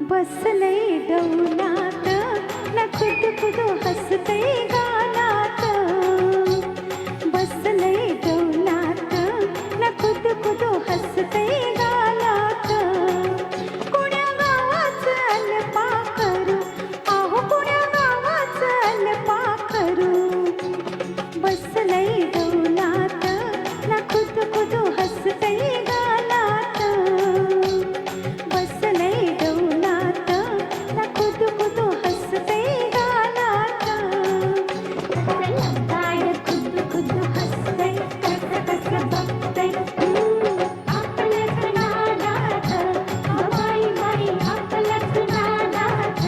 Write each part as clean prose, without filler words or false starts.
बसलय डौलात न खुद खुद हसतय गालात. बसलय डौलात न खुद खुद हसतय गालात. कुण्या गावाचं अल्पाखरू, आहो कुण्या गावाचं अल्पाखरू. बसलय डौलात न खुद खुद हसतय गालात. बसलय डौलात न खुद खुद हसतय गालात. लबाड खुद खुद हसतय, कस कस बघतय आपल्याच नादात. बाई बाई आपल्याच नादात.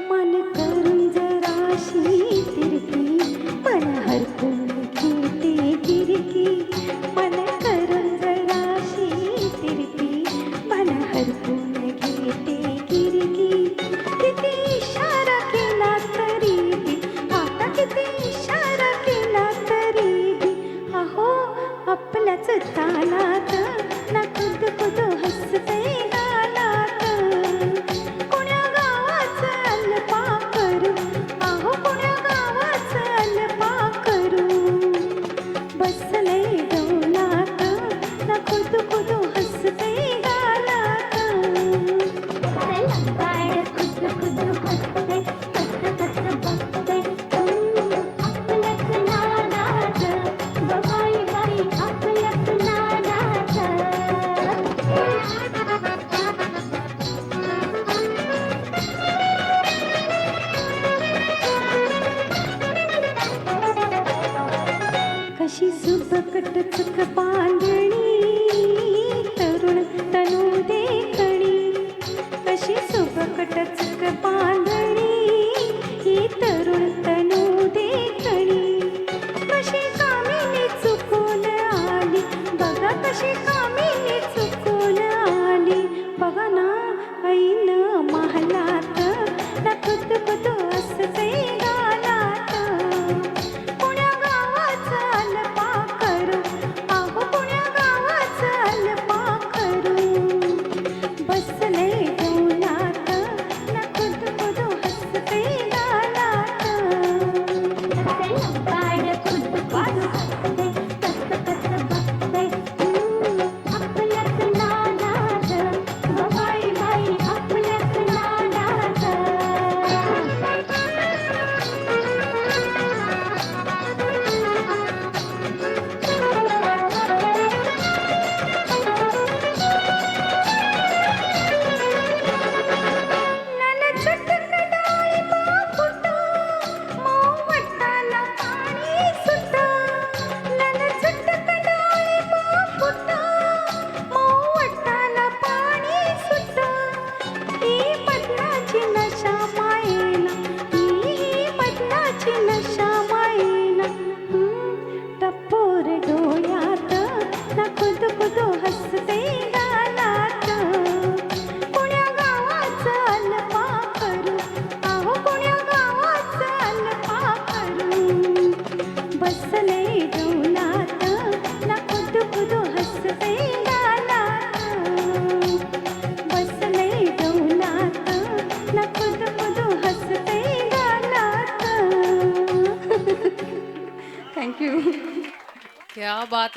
मन करून जराशी तिरकी, मन हरपून घेते गिरकी. मन करून जराशी तिरकी, मन हरपून घेते गिरकी. किती इशारा केला तरी बी, आता किती इशारा केला तरी बी, अहो आपल्याच तालात ना खुद खुद हसतय गालात. कुण्या गावाचं अल्पाखरू, आहो कुण्या गावाचं अल्पाखरू. बसलय डौलात ना खुद खुद हसतय गालात. लबाड खुद खुद हसतय, कस कस बघतय आपल्याच नादात. बाई बाई आपल्याच नादात. कशी सुबकट चक बांधणी, तरुण तनू देखणी. कशी सुबकट चक बांधणी, ही तरुण तनू देखणी. कशी कामिनी चुकून आली, बघा कशी कामिनी चुकून आली. बघा ना ऐन महालात न खुद खुद हसतय गालात. कुण्या गावाचं अल्पाखरू, आहो कुण्या गावाचं अल्पाखरू. बसलय डौलात न खुद खुद हसतय गालात. लबाड खुद खुद हसतय, कस कस बघतय आपल्याच नादात. बाई बाई आपल्याच नादात. नन चटक डाळी फुटा, मऊ वाटाला पाणी सुटा. नन चटक डाळी फुटा, मऊ वाटाला पाणी सुटा. ही बदलाची नशा मायेना, ही बदलाची नशा मायेना. टपोर डोळ्यात ना खुद खुद हसतय गालात. कुण्या गावाचं अल्पाखरू, आहो कुण्या गावाचं अल्पाखरू. बसलय डौलात ना खुद खुद हसतय गालात. बसलय डौलात ना खुद खुद हसतय गालात. थँक्यू. क्या बात है.